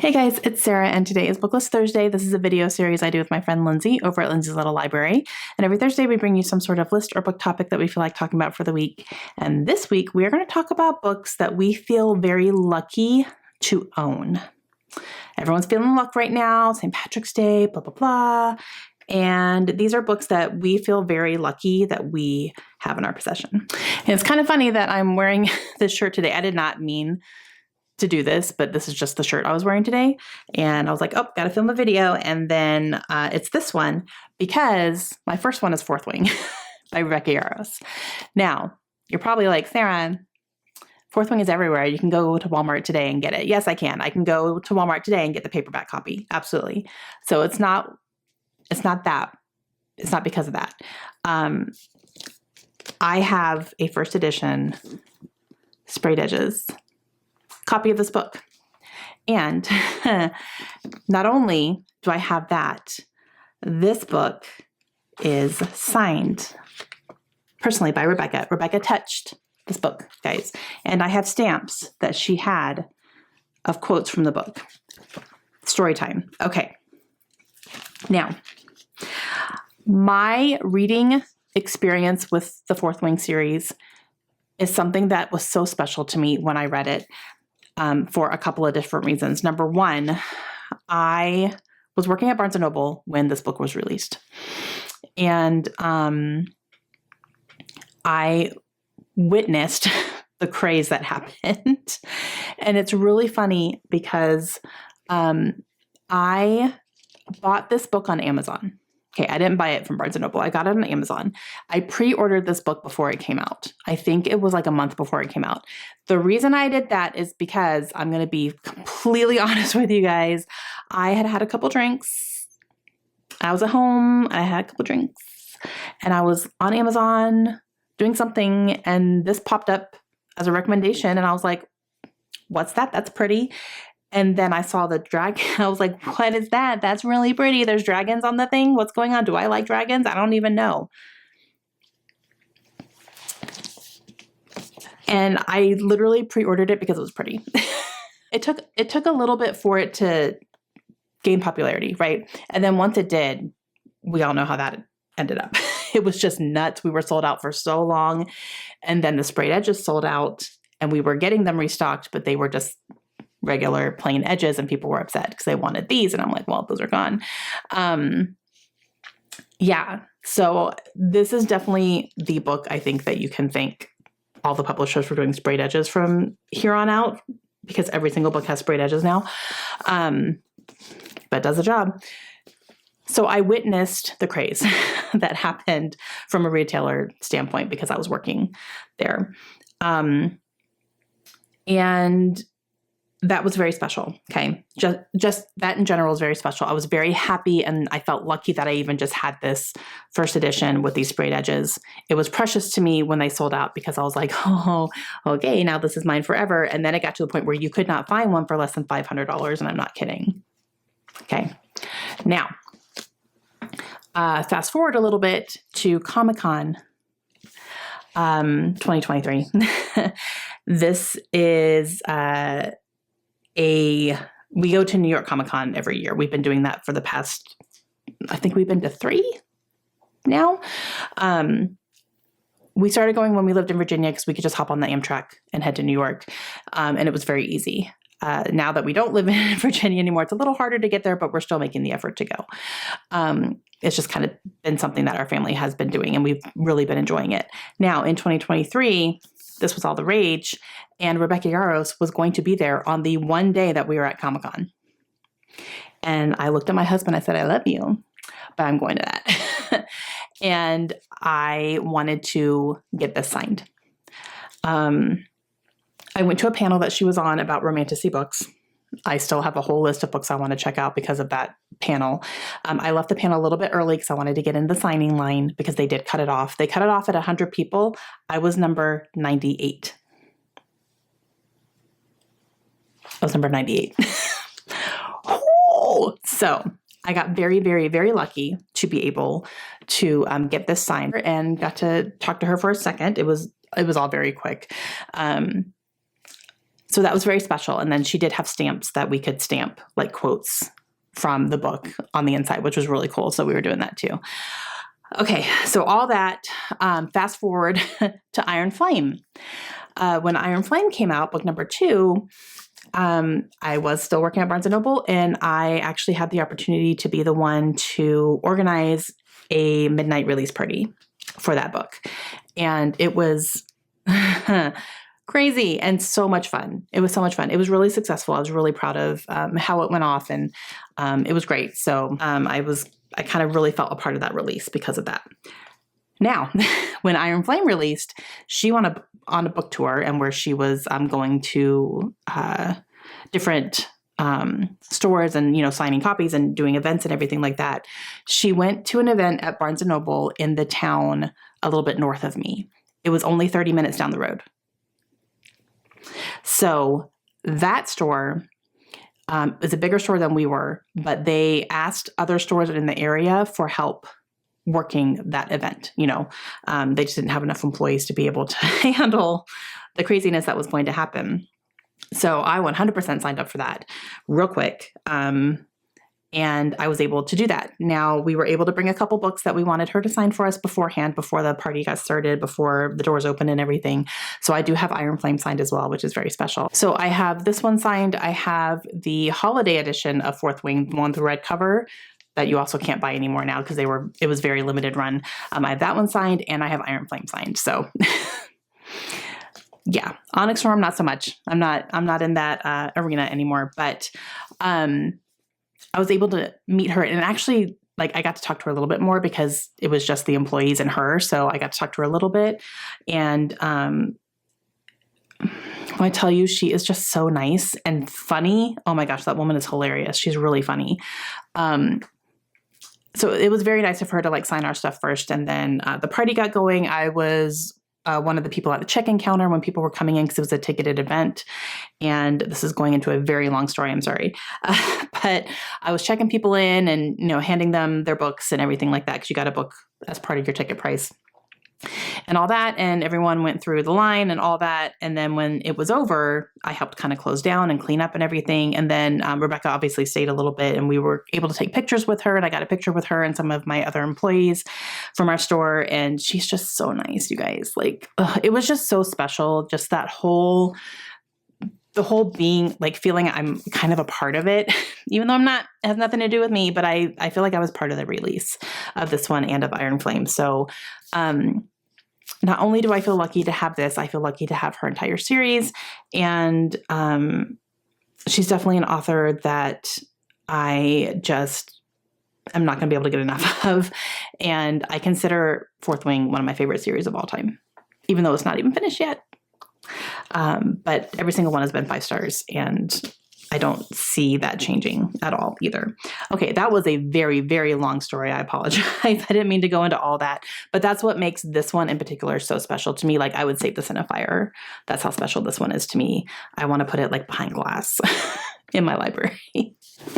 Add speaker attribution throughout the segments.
Speaker 1: Hey guys, it's Sarah, and today is BookList Thursday. This is a video series I do with my friend Lindsay over at Lindsay's Little Library. And every Thursday we bring you some sort of list or book topic that we feel like talking about for the week. And this week we are going to talk about books that we feel very lucky to own. Everyone's feeling luck right now, St. Patrick's Day, blah, blah, blah. And these are books that we feel very lucky that we have in our possession. And it's kind of funny that I'm wearing this shirt today. I did not mean to do this, but this is just the shirt I was wearing today. And I was like, oh, gotta film a video. And then it's this one because my first one is Fourth Wing by Rebecca Yarros. Now, you're probably like, Sarah, Fourth Wing is everywhere. You can go to Walmart today and get it. Yes, I can. I can go to Walmart today and get the paperback copy. Absolutely. So it's not that. It's not because of that. I have a first edition sprayed edges copy of this book. And not only do I have that, this book is signed personally by Rebecca. Rebecca touched this book, guys. And I have stamps that she had of quotes from the book. Story time. Okay. Now, my reading experience with the Fourth Wing series is something that was so special to me when I read it. For a couple of different reasons. Number one, I was working at Barnes & Noble when this book was released. And I witnessed the craze that happened. And it's really funny because I bought this book on Amazon. Okay, I didn't buy it from Barnes & Noble. I got it on Amazon. I pre-ordered this book before it came out. I think it was like a month before it came out. The reason I did that is because I'm going to be completely honest with you guys. I had had a couple drinks. I was at home. I had a couple drinks. And I was on Amazon doing something. And this popped up as a recommendation. And I was like, what's that? That's pretty. And then I saw the dragon. I was like, what is that? That's really pretty. There's dragons on the thing. What's going on? Do I like dragons? I don't even know. And I literally pre-ordered it because it was pretty. It took a little bit for it to gain popularity, right? And then once it did, we all know how that ended up. It was just nuts. We were sold out for so long. And then the sprayed edges sold out and we were getting them restocked, but they were just regular plain edges and people were upset because they wanted these. And I'm like, well, those are gone. Yeah. So this is definitely the book I think that you can thank all the publishers for doing sprayed edges from here on out because every single book has sprayed edges now. But it does the job. So I witnessed the craze that happened from a retailer standpoint because I was working there. And that was very special. Okay. Just that in general is very special. I was very happy and I felt lucky that I even just had this first edition with these sprayed edges. It was precious to me when they sold out because I was like, oh, okay, now this is mine forever. And then it got to the point where you could not find one for less than $500. And I'm not kidding. Okay. Now, fast forward a little bit to Comic-Con 2023. This is, we go to New York Comic Con every year. We've been doing that for the past, I think we've been to 3 now. We started going when we lived in Virginia because we could just hop on the Amtrak and head to New York. And it was very easy. Now that we don't live in Virginia anymore, it's a little harder to get there, but we're still making the effort to go. It's just kind of been something that our family has been doing and we've really been enjoying it. Now in 2023, this was all the rage. And Rebecca Yarros was going to be there on the one day that we were at Comic-Con. And I looked at my husband, I said, I love you, but I'm going to that. And I wanted to get this signed. I went to a panel that she was on about romantasy books. I still have a whole list of books I want to check out because of that panel. I left the panel a little bit early because I wanted to get in the signing line because they did cut it off. They cut it off at 100 people. I was number 98. I was number 98. So I got very, very, very lucky to be able to get this signed and got to talk to her for a second. It was all very quick. So that was very special. And then she did have stamps that we could stamp like quotes from the book on the inside, which was really cool. So we were doing that too. Okay, so all that, fast forward to Iron Flame. When Iron Flame came out, book number 2, I was still working at Barnes & Noble, and I actually had the opportunity to be the one to organize a midnight release party for that book. And it was crazy and so much fun. It was so much fun. It was really successful. I was really proud of how it went off, and it was great. So I kind of really felt a part of that release because of that. Now, when Iron Flame released, she went on a book tour, and where she was going to different stores and, signing copies and doing events and everything like that. She went to an event at Barnes & Noble in the town a little bit north of me. It was only 30 minutes down the road. So that store is a bigger store than we were, but they asked other stores in the area for help working that event. They just didn't have enough employees to be able to handle the craziness that was going to happen. So I 100% signed up for that real quick. And I was able to do that. Now, we were able to bring a couple books that we wanted her to sign for us beforehand, before the party got started, before the doors opened and everything. So I do have Iron Flame signed as well, which is very special. So I have this one signed. I have the holiday edition of Fourth Wing, the one with the red cover that you also can't buy anymore now because it was very limited run. I have that one signed, and I have Iron Flame signed. So yeah, Onyx Storm, not so much. I'm not in that arena anymore, but I was able to meet her, and actually, I got to talk to her a little bit more because it was just the employees and her. So I got to talk to her a little bit. And when I tell you, she is just so nice and funny. Oh my gosh, that woman is hilarious. She's really funny. So it was very nice of her to sign our stuff first. And then the party got going. I was one of the people at the check-in counter when people were coming in, because it was a ticketed event. And this is going into a very long story, I'm sorry. But I was checking people in and, handing them their books and everything like that, because you got a book as part of your ticket price and all that. And everyone went through the line and all that. And then when it was over, I helped kind of close down and clean up and everything. And then Rebecca obviously stayed a little bit, and we were able to take pictures with her. And I got a picture with her and some of my other employees from our store. And she's just so nice, you guys. It was just so special. Just the whole being, feeling I'm kind of a part of it, even though it has nothing to do with me, but I feel like I was part of the release of this one and of Iron Flame. So, not only do I feel lucky to have this, I feel lucky to have her entire series. And, she's definitely an author that I just am not going to be able to get enough of. And I consider Fourth Wing one of my favorite series of all time, even though it's not even finished yet. But every single one has been 5 stars, and I don't see that changing at all either. Okay, that was a very, very long story. I apologize. I didn't mean to go into all that, but that's what makes this one in particular so special to me. I would save this in a fire. That's how special this one is to me. I want to put it behind glass in my library.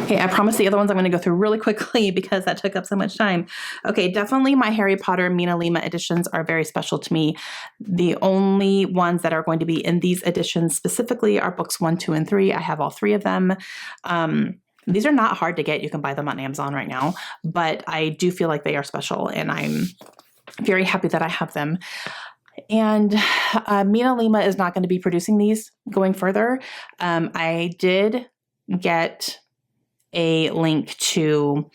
Speaker 1: Okay, I promise the other ones I'm going to go through really quickly because that took up so much time. Okay, definitely my Harry Potter Mina Lima editions are very special to me. The only ones that are going to be in these editions specifically are books 1, 2, and 3. I have all 3 of them. These are not hard to get. You can buy them on Amazon right now, but I do feel like they are special, and I'm very happy that I have them. And Mina Lima is not going to be producing these going further. I did get a link to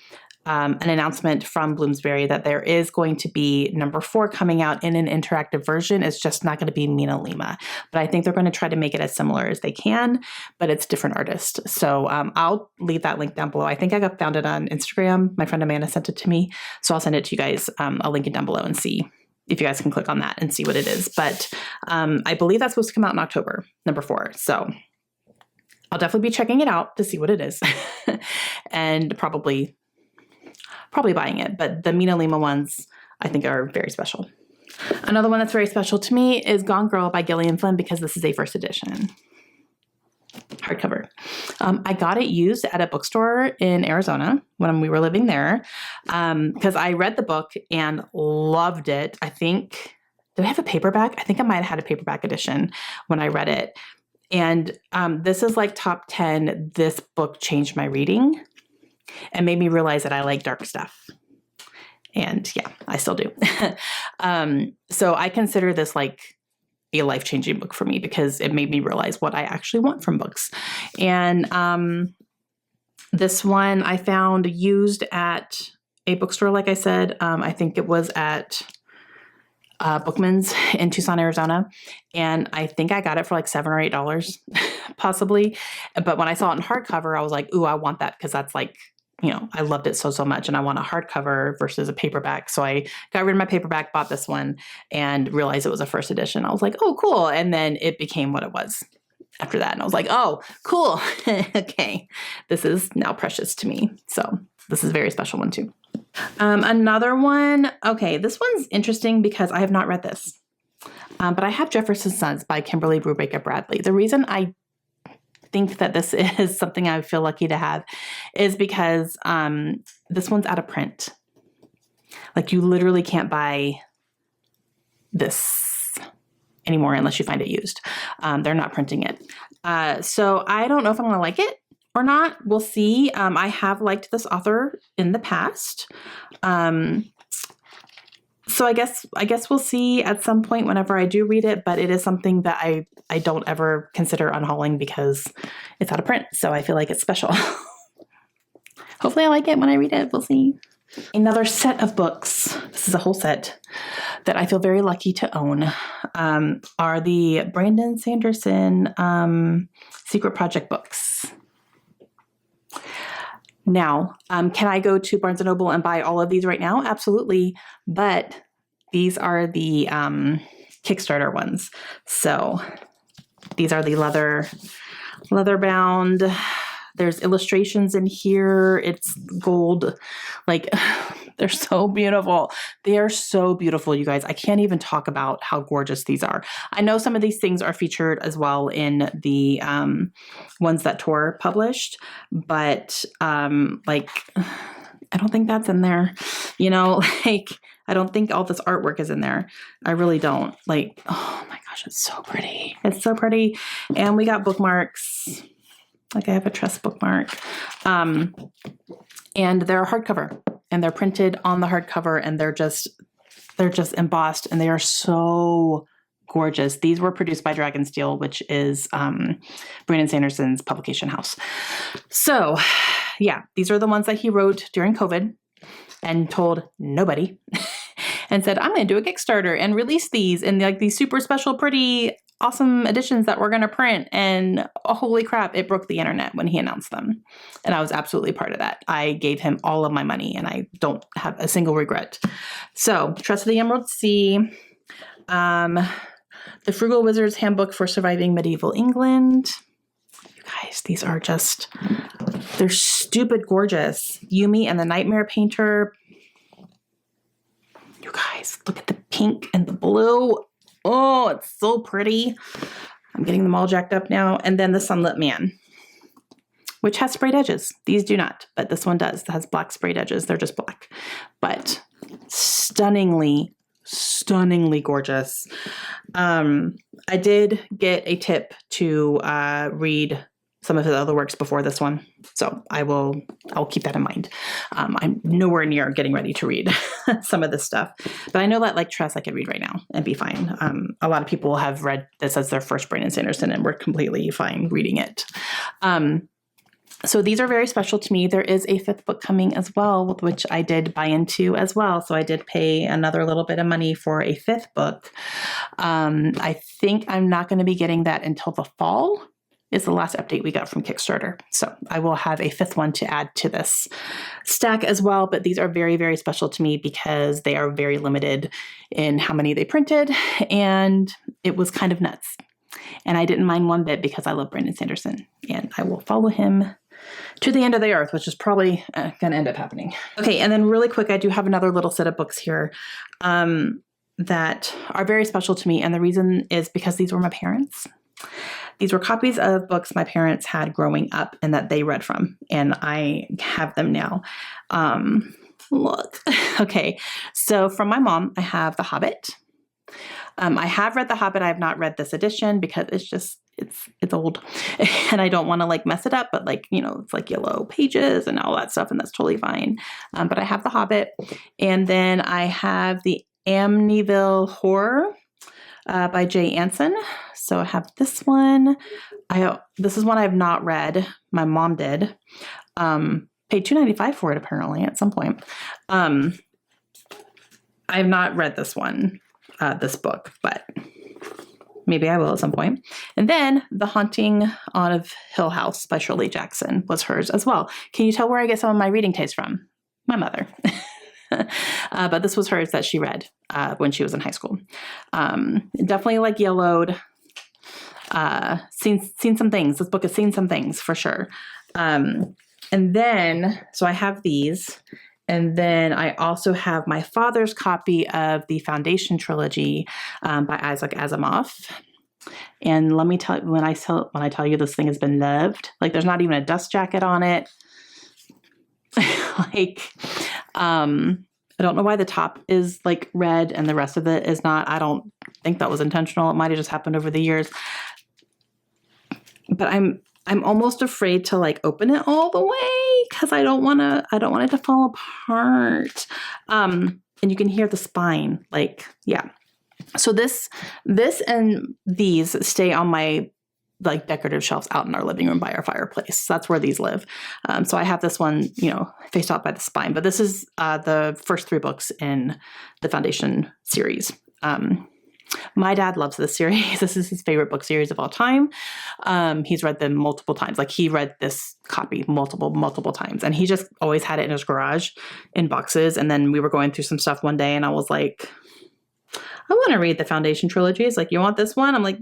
Speaker 1: an announcement from Bloomsbury that there is going to be number 4 coming out in an interactive version. It's just not going to be Mina Lima, but I think they're going to try to make it as similar as they can, but it's different artists. So I'll leave that link down below. I think I found it on Instagram. My friend Amanda sent it to me. So I'll send it to you guys. I'll link it down below and see if you guys can click on that and see what it is. But I believe that's supposed to come out in October, number 4. So I'll definitely be checking it out to see what it is and probably buying it. But the Mina Lima ones I think are very special. Another one that's very special to me is Gone Girl by Gillian Flynn, because this is a first edition hardcover. I got it used at a bookstore in Arizona when we were living there because I read the book and loved it. I think, did I have a paperback? I think I might have had a paperback edition when I read it. And this is like top 10. This book changed my reading and made me realize that I like dark stuff. And yeah, I still do. So I consider this like a life-changing book for me because it made me realize what I actually want from books. And this one I found used at a bookstore, like I said. I think it was at Bookman's in Tucson, Arizona. And I think I got it for like $7 or $8, possibly. But when I saw it in hardcover, I was like, ooh, I want that because that's like, you know, I loved it so much and I want a hardcover versus a paperback. So I got rid of my paperback, bought this one and realized it was a first edition. I was like, oh, cool. And then it became what it was after that. And I was like, oh, cool. Okay. This is now precious to me. So this is a very special one too. Another one. Okay. This one's interesting because I have not read this, but I have Jefferson's Sons by Kimberly Brubaker Bradley. The reason I think that this is something I feel lucky to have is because this one's out of print. Like you literally can't buy this anymore unless you find it used. They're not printing it. So I don't know if I'm going to like it or not. We'll see. I have liked this author in the past. So I guess we'll see at some point whenever I do read it, but it is something that I don't ever consider unhauling because it's out of print. So I feel like it's special. Hopefully I like it when I read it. We'll see. Another set of books, this is a whole set, that I feel very lucky to own, are the Brandon Sanderson Secret Project books. Now, can I go to Barnes & Noble and buy all of these right now? Absolutely. But these are the Kickstarter ones. So these are the leather bound. There's illustrations in here. It's gold. Like, they're so beautiful. They are so beautiful, you guys. I can't even talk about how gorgeous these are. I know some of these things are featured as well in the ones that Tor published, but like, I don't think that's in there. You know, like, I don't think all this artwork is in there. I really don't. Like, oh my gosh, it's so pretty. It's so pretty. And we got bookmarks. Like I have a trust bookmark. And they're hardcover and they're printed on the hardcover and they're just embossed and they are so gorgeous. These were produced by Dragonsteel, which is Brandon Sanderson's publication house. So yeah, these are the ones that he wrote during COVID and told nobody and said, I'm going to do a Kickstarter and release these in like these super special, pretty awesome editions that we're going to print. And oh, holy crap, it broke the internet when he announced them. And I was absolutely part of that. I gave him all of my money and I don't have a single regret. So Trust of the Emerald Sea, The Frugal Wizard's Handbook for Surviving Medieval England. You guys, these are just, they're stupid gorgeous. Yumi and the Nightmare Painter. You guys, look at the pink and the blue. Oh, it's so pretty. I'm getting them all jacked up now. And then the Sunlit Man, which has sprayed edges. These do not, but this one does. It has black sprayed edges. They're just black, but stunningly gorgeous. I did get a tip to read some of his other works before this one. So I'll keep that in mind. I'm nowhere near getting ready to read some of this stuff, but I know that like Tress I could read right now and be fine. A lot of people have read this as their first Brandon Sanderson and were completely fine reading it. So these are very special to me. There is a fifth book coming as well, which I did buy into as well. So I did pay another little bit of money for a fifth book. I think I'm not going to be getting that until the fall. Is the last update we got from Kickstarter. So I will have a fifth one to add to this stack as well. But these are very, very special to me because they are very limited in how many they printed. And it was kind of nuts. And I didn't mind one bit because I love Brandon Sanderson. And I will follow him to the end of the earth, which is probably going to end up happening. Okay, and then really quick, I do have another little set of books here that are very special to me. And the reason is because these were my parents'. These were copies of books my parents had growing up and that they read from, and I have them now. Look. Okay, so from my mom, I have The Hobbit. I have read The Hobbit. I have not read this edition because it's old and I don't want to like mess it up, but like, it's like yellow pages and all that stuff, and that's totally fine. But I have The Hobbit, and then I have the Amityville Horror by Jay Anson. So I have this one. This is one I have not read. My mom did. Paid $2.95 for it apparently at some point. I have not read this one, this book, but maybe I will at some point. And then The Haunting of Hill House by Shirley Jackson was hers as well. Can you tell where I get some of my reading taste from? My mother. But this was hers that she read when she was in high school. Definitely like yellowed. Seen some things. This book has seen some things for sure. And then, so I have these. And then I also have my father's copy of the Foundation trilogy by Isaac Asimov. And let me tell you, when I tell you this thing has been loved, like there's not even a dust jacket on it. Like, I don't know why the top is like red and the rest of it is not. I don't think that was intentional. It might have just happened over the years. But I'm almost afraid to like open it all the way because I don't want it to fall apart. And you can hear the spine, like, yeah. So this and these stay on my like decorative shelves out in our living room by our fireplace. That's where these live. So I have this one, faced out by the spine, but this is the first 3 books in the Foundation series. My dad loves this series. This is his favorite book series of all time. He's read them multiple times. Like he read this copy multiple times, and he just always had it in his garage in boxes. And then we were going through some stuff one day and I was like, I want to read the Foundation trilogy. It's like, you want this one? I'm like,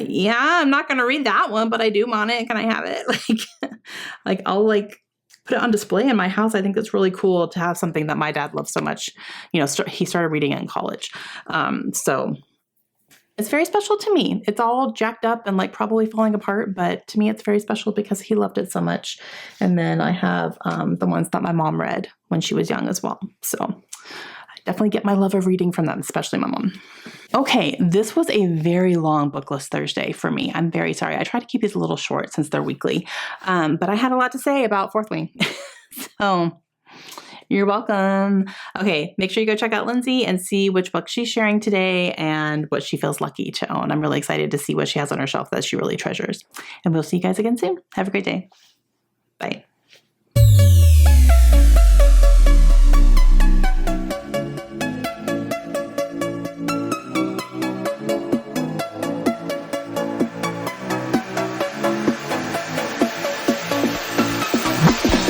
Speaker 1: yeah, I'm not going to read that one, but I do want it. Can I have it? Like I'll like put it on display in my house. I think it's really cool to have something that my dad loves so much. He started reading it in college. So it's very special to me. It's all jacked up and like probably falling apart, but to me it's very special because he loved it so much. And then I have the ones that my mom read when she was young as well. So I definitely get my love of reading from them, especially my mom. Okay, this was a very long book list Thursday for me. I'm very sorry. I try to keep these a little short since they're weekly, but I had a lot to say about Fourth Wing. So you're welcome. Okay, make sure you go check out Lindsay and see which book she's sharing today and what she feels lucky to own. I'm really excited to see what she has on her shelf that she really treasures. And we'll see you guys again soon. Have a great day. Bye.